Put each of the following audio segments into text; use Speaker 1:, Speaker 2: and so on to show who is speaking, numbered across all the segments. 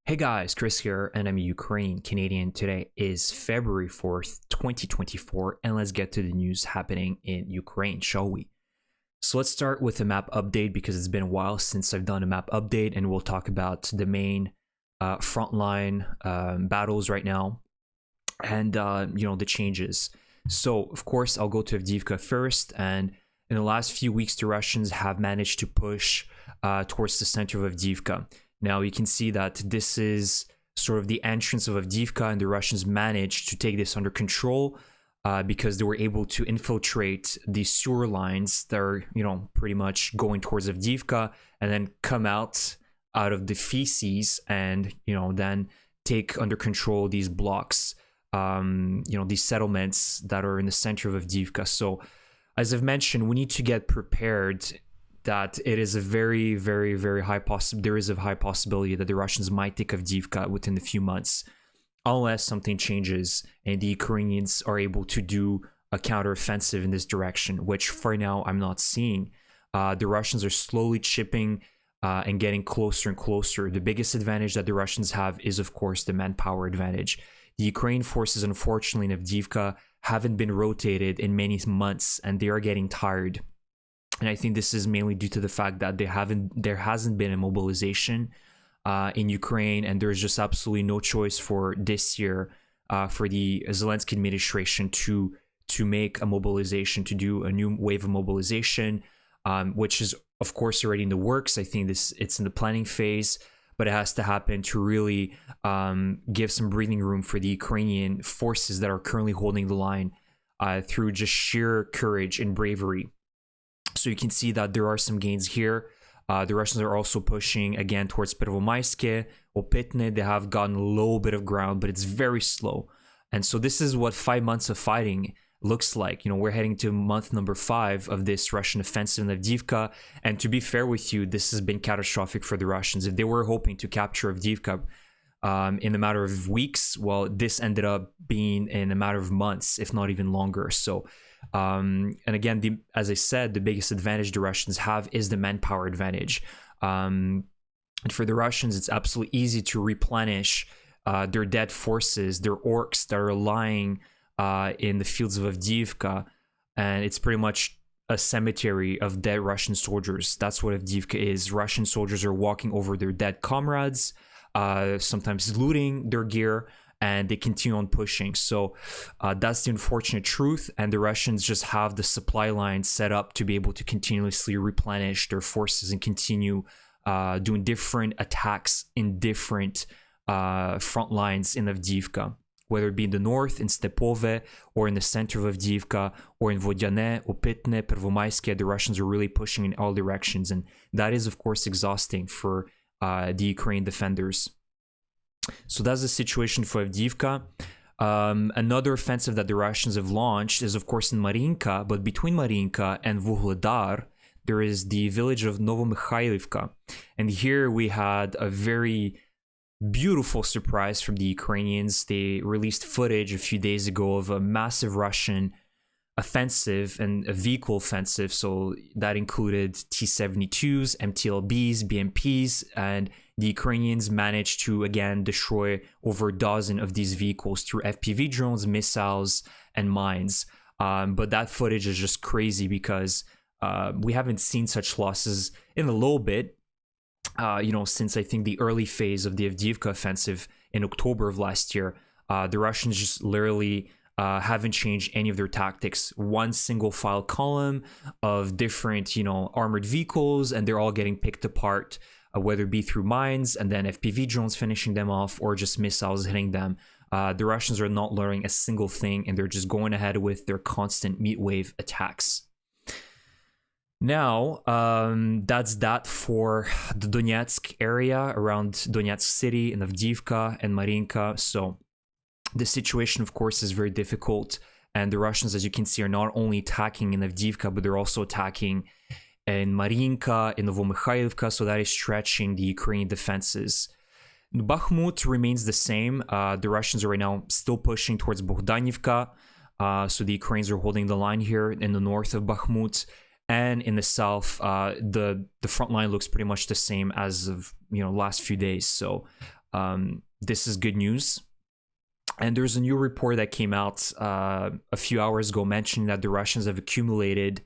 Speaker 1: Hey guys, Chris here, and I'm Ukraine Canadian. Today is February 4th, 2024, and let's get to the news happening in Ukraine, shall we? So let's start with a map update because it's been a while since I've done a map update, and we'll talk about the main frontline battles right now and the changes. So of course I'll go to Avdiivka first, and in the last few weeks the Russians have managed to push towards the center of Avdiivka. Now you can see that this is sort of the entrance of Avdiivka, and the Russians managed to take this under control because they were able to infiltrate the sewer lines that are, pretty much going towards Avdiivka, and then come out of the feces and, then take under control these blocks, these settlements that are in the center of Avdiivka. So as I've mentioned, we need to get prepared that it is a very, very, very high there is a high possibility that the Russians might take Avdiivka within a few months, unless something changes and the Ukrainians are able to do a counteroffensive in this direction, which for now I'm not seeing. The Russians are slowly chipping and getting closer and closer. The biggest advantage that the Russians have is, of course, the manpower advantage. The Ukrainian forces, unfortunately, in Avdiivka haven't been rotated in many months, and they are getting tired. And I think this is mainly due to the fact that there hasn't been a mobilization in Ukraine, and there's just absolutely no choice for this year for the Zelensky administration to make a mobilization, to do a new wave of mobilization, which is of course already in the works. I think it's in the planning phase, but it has to happen to really give some breathing room for the Ukrainian forces that are currently holding the line through just sheer courage and bravery. So you can see that there are some gains here. The Russians are also pushing again towards Pervomayske, Opitne. They have gotten a little bit of ground, but it's very slow. And so this is what 5 months of fighting looks like. We're heading to month number 5 of this Russian offensive in Avdiivka. And to be fair with you, this has been catastrophic for the Russians. If they were hoping to capture Avdiivka in a matter of weeks, well, this ended up being in a matter of months, if not even longer. So and again, as I said, the biggest advantage the Russians have is the manpower advantage. And for the Russians, it's absolutely easy to replenish their dead forces, their orcs that are lying in the fields of Avdiivka, and it's pretty much a cemetery of dead Russian soldiers. That's what Avdiivka is. Russian soldiers are walking over their dead comrades, sometimes looting their gear, and they continue on pushing. So that's the unfortunate truth, and the Russians just have the supply line set up to be able to continuously replenish their forces and continue doing different attacks in different front lines in Avdiivka, whether it be in the north, in Stepove, or in the center of Avdiivka, or in Vodyane, Opitne, Pervomayske. The Russians are really pushing in all directions, and that is, of course, exhausting for the Ukrainian defenders. So that's the situation for Avdiivka. Another offensive that the Russians have launched is, of course, in Marinka, but between Marinka and Vuhledar, there is the village of Novomykhailivka. And here we had a very beautiful surprise from the Ukrainians. They released footage a few days ago of a massive Russian offensive and a vehicle offensive. So that included T-72s, MTLBs, BMPs, and the Ukrainians managed to again destroy over a dozen of these vehicles through FPV drones, missiles, and mines. But that footage is just crazy because we haven't seen such losses in a little bit, since I think the early phase of the Avdiivka offensive in October of last year. The Russians just literally haven't changed any of their tactics. One single file column of different, armored vehicles, and they're all getting picked apart, whether it be through mines and then FPV drones finishing them off, or just missiles hitting them. The Russians are not learning a single thing, and they're just going ahead with their constant meat wave attacks. Now, that's that for the Donetsk area, around Donetsk city and Avdiivka and Marinka. So the situation, of course, is very difficult, and the Russians, as you can see, are not only attacking in Avdiivka, but they're also attacking in Marinka, in Novomykhailivka, so that is stretching the Ukrainian defenses. Bakhmut remains the same. The Russians are right now still pushing towards Bogdanivka, so the Ukrainians are holding the line here in the north of Bakhmut. And in the south, the front line looks pretty much the same as of last few days. So This is good news. And there's a new report that came out a few hours ago mentioning that the Russians have accumulated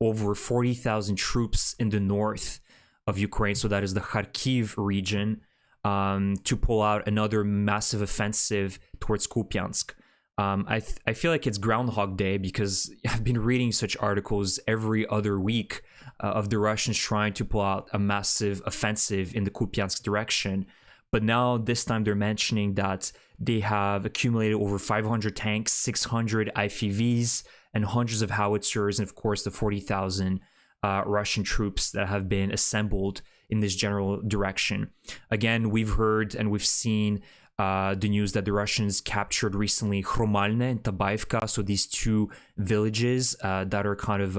Speaker 1: over 40,000 troops in the north of Ukraine, so that is the Kharkiv region, to pull out another massive offensive towards Kupiansk. I feel like it's Groundhog Day because I've been reading such articles every other week of the Russians trying to pull out a massive offensive in the Kupiansk direction. But now this time they're mentioning that they have accumulated over 500 tanks, 600 IFVs, and hundreds of howitzers, and of course the 40,000 Russian troops that have been assembled in this general direction. Again, we've heard and we've seen the news that the Russians captured recently Khromalne and Tabaivka, so these two villages that are kind of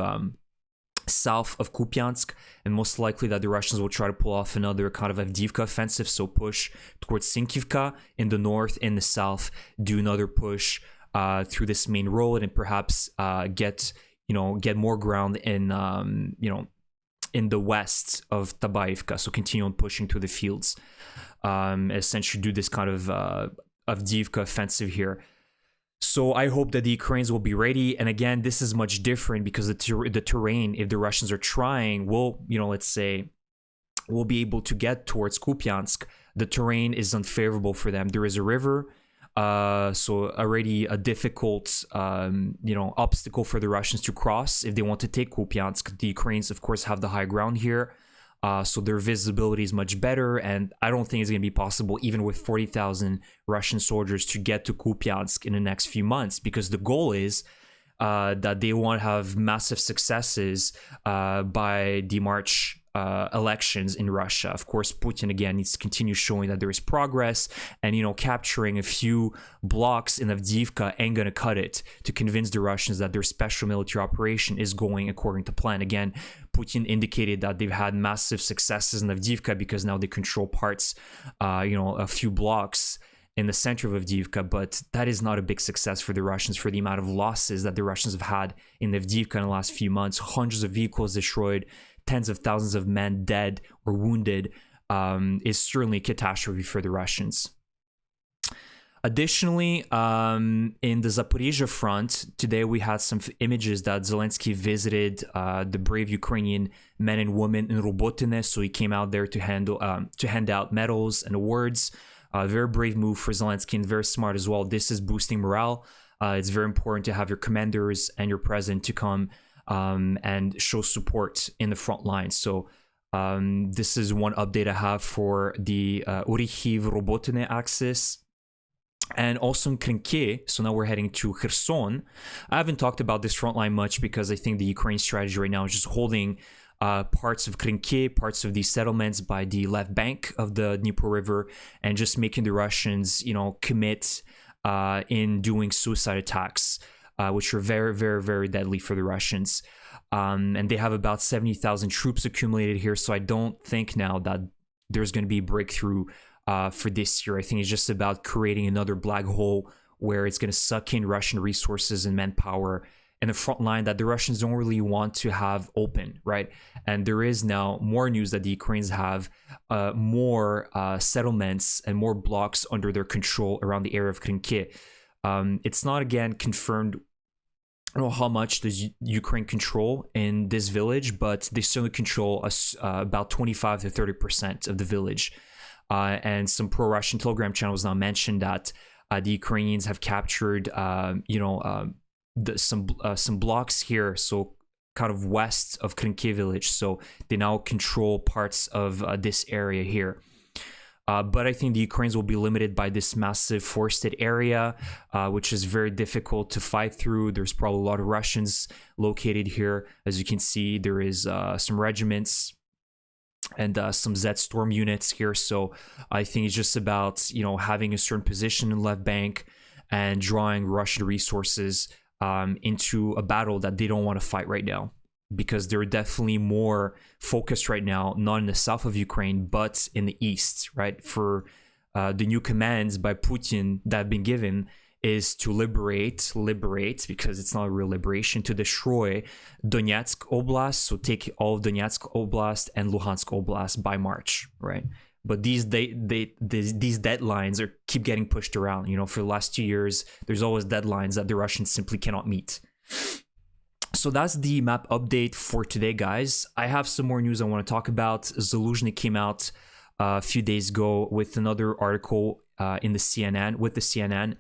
Speaker 1: south of Kupiansk, and most likely that the Russians will try to pull off another kind of Avdiivka offensive, so push towards Sinkivka in the north, in the south, do another push through this main road, and perhaps get more ground in in the west of Tabaivka, so continue on pushing through the fields, essentially do this kind of Avdiivka offensive here. So I hope that the Ukrainians will be ready. And again, this is much different because the terrain, if the Russians are trying, will, let's say, will be able to get towards Kupiansk. The terrain is unfavorable for them. There is a river, so already a difficult, obstacle for the Russians to cross if they want to take Kupiansk. The Ukrainians, of course, have the high ground here. So their visibility is much better, and I don't think it's going to be possible, even with 40,000 Russian soldiers, to get to Kupiansk in the next few months, because the goal is that they want to have massive successes by the March elections in Russia. Of course, Putin again needs to continue showing that there is progress, and capturing a few blocks in Avdiivka ain't gonna cut it to convince the Russians that their special military operation is going according to plan. Again, Putin indicated that they've had massive successes in Avdiivka because now they control parts, a few blocks in the center of Avdiivka, but that is not a big success for the Russians for the amount of losses that the Russians have had in Avdiivka in the last few months. Hundreds of vehicles destroyed, tens of thousands of men dead or wounded, is certainly a catastrophe for the Russians. Additionally, in the Zaporizhzhia front, today we had some images that Zelensky visited the brave Ukrainian men and women in Robotyne, so he came out there to hand out medals and awards. Very brave move for Zelensky, and very smart as well. This is boosting morale. It's very important to have your commanders and your president to come and show support in the front line. So this is one update I have for the Orikhiv-Robotyne axis. And also in Krynky, so now we're heading to Kherson. I haven't talked about this front line much because I think the Ukraine strategy right now is just holding parts of Krynky, parts of these settlements by the left bank of the Dnieper River, and just making the Russians, commit in doing suicide attacks, which are very, very, very deadly for the Russians. And they have about 70,000 troops accumulated here, so I don't think now that there's going to be a breakthrough for this year. I think it's just about creating another black hole where it's going to suck in Russian resources and manpower in the front line that the Russians don't really want to have open, right? And there is now more news that the Ukrainians have more settlements and more blocks under their control around the area of Krynky. It's not, again, confirmed. I don't know how much does Ukraine control in this village, but they certainly control about 25 to 30% of the village. And some pro-Russian Telegram channels now mentioned that the Ukrainians have captured, some blocks here, so kind of west of Krynky village. So they now control parts of this area here. But I think the Ukrainians will be limited by this massive forested area, which is very difficult to fight through. There's probably a lot of Russians located here. As you can see, there is some regiments and some Z Storm units here. So I think it's just about, having a certain position in the left bank and drawing Russian resources into a battle that they don't want to fight right now, because they're definitely more focused right now, not in the south of Ukraine, but in the east, right? For the new commands by Putin that have been given is to liberate, because it's not a real liberation, to destroy Donetsk Oblast, so take all of Donetsk Oblast and Luhansk Oblast by March, right? but these deadlines keep getting pushed around. For the last 2 years, there's always deadlines that the Russians simply cannot meet. So that's the map update for today, guys. I have some more news I want to talk about. Zaluzhnyi came out a few days ago with another article with the CNN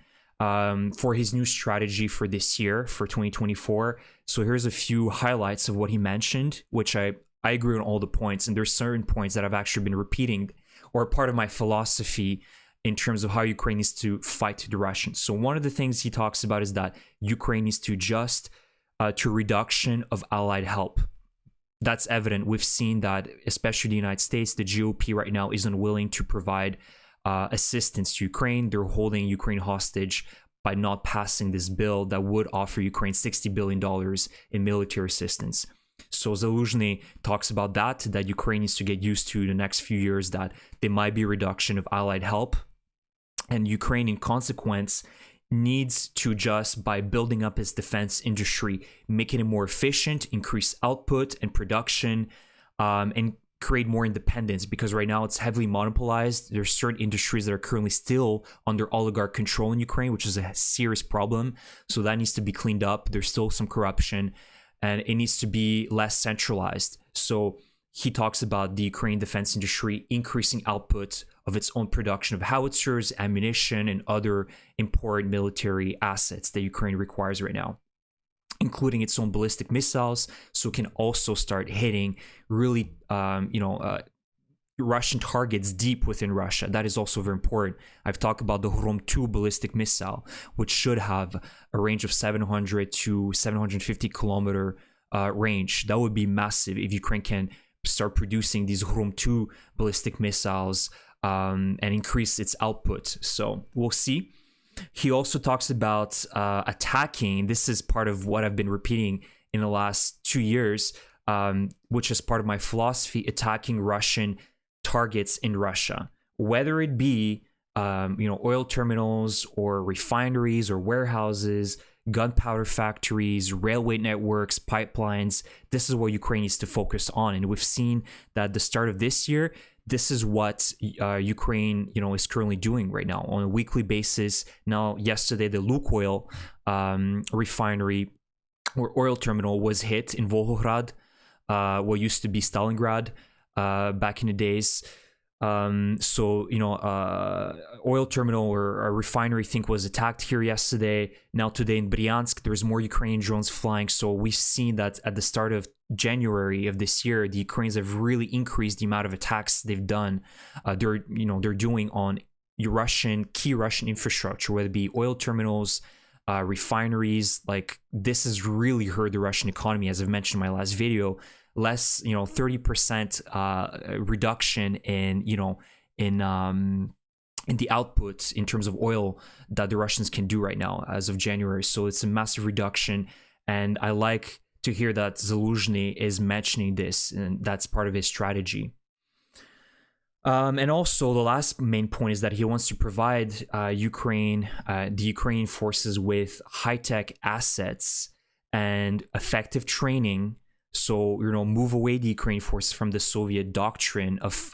Speaker 1: for his new strategy for this year, for 2024. So here's a few highlights of what he mentioned, which I agree on all the points, and there's certain points that I've actually been repeating or part of my philosophy in terms of how Ukraine needs to fight the Russians. So one of the things he talks about is that Ukraine needs to adjust to reduction of allied help. That's evident. We've seen that, especially the United States, the GOP right now isn't willing to provide assistance to Ukraine. They're holding Ukraine hostage by not passing this bill that would offer Ukraine $60 billion in military assistance. So Zaluzhnyi talks about that Ukraine needs to get used to the next few years, that there might be a reduction of allied help. And Ukraine, in consequence, needs to adjust by building up its defense industry, making it more efficient, increase output and production, and create more independence, because right now it's heavily monopolized. There's certain industries that are currently still under oligarch control in Ukraine, which is a serious problem. So that needs to be cleaned up. There's still some corruption, and it needs to be less centralized. So he talks about the Ukrainian defense industry increasing output of its own production of howitzers, ammunition, and other important military assets that Ukraine requires right now, including its own ballistic missiles, so it can also start hitting really, Russian targets deep within Russia. That is also very important. I've talked about the Hrom-2 ballistic missile, which should have a range of 700 to 750 kilometer range. That would be massive if Ukraine can start producing these Hrom-2 ballistic missiles and increase its output. So we'll see. He also talks about attacking. This is part of what I've been repeating in the last 2 years, which is part of my philosophy, attacking Russian targets in Russia, whether it be oil terminals or refineries or warehouses, gunpowder factories, railway networks, pipelines. This is what Ukraine needs to focus on. And we've seen that at the start of this year, this is what Ukraine, is currently doing right now on a weekly basis. Now, yesterday, the Lukoil refinery or oil terminal was hit in Volgograd, what used to be Stalingrad back in the days. Oil terminal or a refinery, I think, was attacked here yesterday. Now today in Bryansk, there's more Ukrainian drones flying. So we've seen that at the start of January of this year, the Ukrainians have really increased the amount of attacks they've done. They're doing on key Russian infrastructure, whether it be oil terminals, refineries. Like, this has really hurt the Russian economy, as I've mentioned in my last video. Less, 30% reduction in the output in terms of oil that the Russians can do right now as of January. So it's a massive reduction, and I like to hear that Zaluzhnyi is mentioning this, and that's part of his strategy. And also, the last main point is that he wants to provide the Ukrainian forces with high-tech assets and effective training. So, move away the Ukrainian forces from the Soviet doctrine of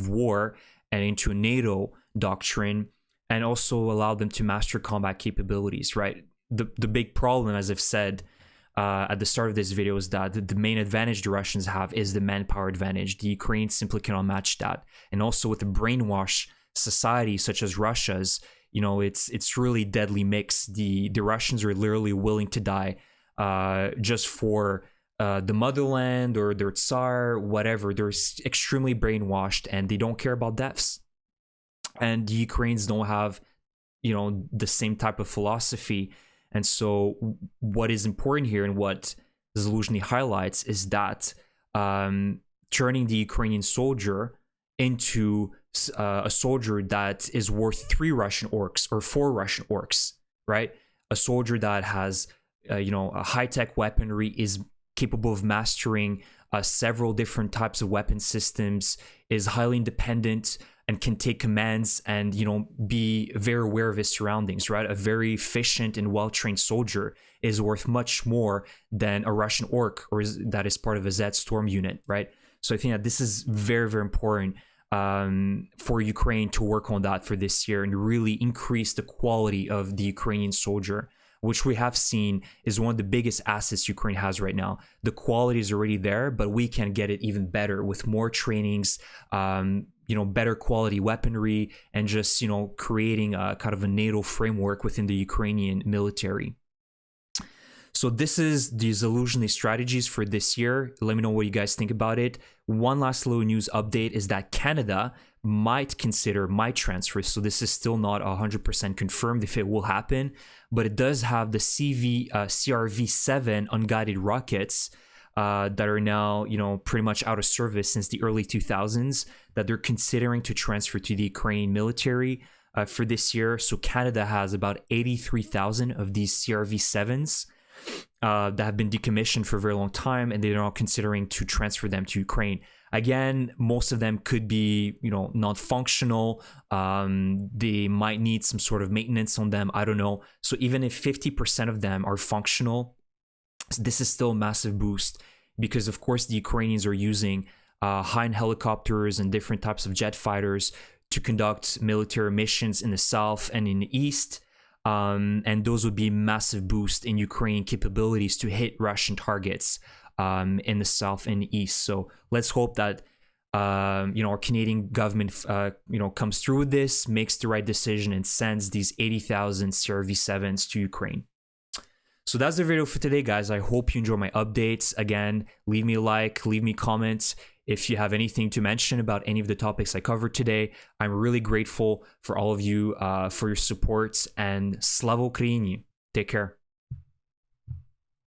Speaker 1: war and into a NATO doctrine, and also allow them to master combat capabilities, right? The big problem, as I've said at the start of this video, is that the main advantage the Russians have is the manpower advantage. The Ukrainians simply cannot match that. And also with a brainwashed society such as Russia's, it's really deadly mix. The Russians are literally willing to die just for the motherland or their Tsar, whatever. They're extremely brainwashed, and they don't care about deaths. And the Ukrainians don't have, the same type of philosophy. And so what is important here, and what Zaluzhnyi highlights, is that turning the Ukrainian soldier into a soldier that is worth 3 Russian orcs or 4 Russian orcs, right? A soldier that has, a high-tech weaponry, is capable of mastering several different types of weapon systems, is highly independent, and can take commands and, be very aware of his surroundings, right? A very efficient and well-trained soldier is worth much more than a Russian orc that is part of a Z Storm unit, right? So I think that this is very, very important for Ukraine to work on that for this year and really increase the quality of the Ukrainian soldier, which we have seen is one of the biggest assets Ukraine has right now. The quality is already there, but we can get it even better with more trainings, better quality weaponry, and just, creating a kind of a NATO framework within the Ukrainian military. So this is the Zaluzhnyi strategies for this year. Let me know what you guys think about it. One last little news update is that Canada might consider my transfer. So this is still not 100% confirmed if it will happen, but it does have the CRV-7 unguided rockets that are now, pretty much out of service since the early 2000s, that they're considering to transfer to the Ukrainian military for this year. So Canada has about 83,000 of these CRV-7s. That have been decommissioned for a very long time, and they're now considering to transfer them to Ukraine. Again, most of them could be, non-functional. They might need some sort of maintenance on them. I don't know. So even if 50% of them are functional, this is still a massive boost because, of course, the Ukrainians are using high-end helicopters and different types of jet fighters to conduct military missions in the south and in the east. And those would be massive boost in Ukrainian capabilities to hit Russian targets in the south and the east. So let's hope that our Canadian government comes through with this, makes the right decision, and sends these 80,000 CRV-7s to Ukraine. So that's the video for today, guys. I hope you enjoy my updates. Again, leave me a like, leave me comments. If you have anything to mention about any of the topics I covered today, I'm really grateful for all of you for your support, and Slava Ukraini. Take care.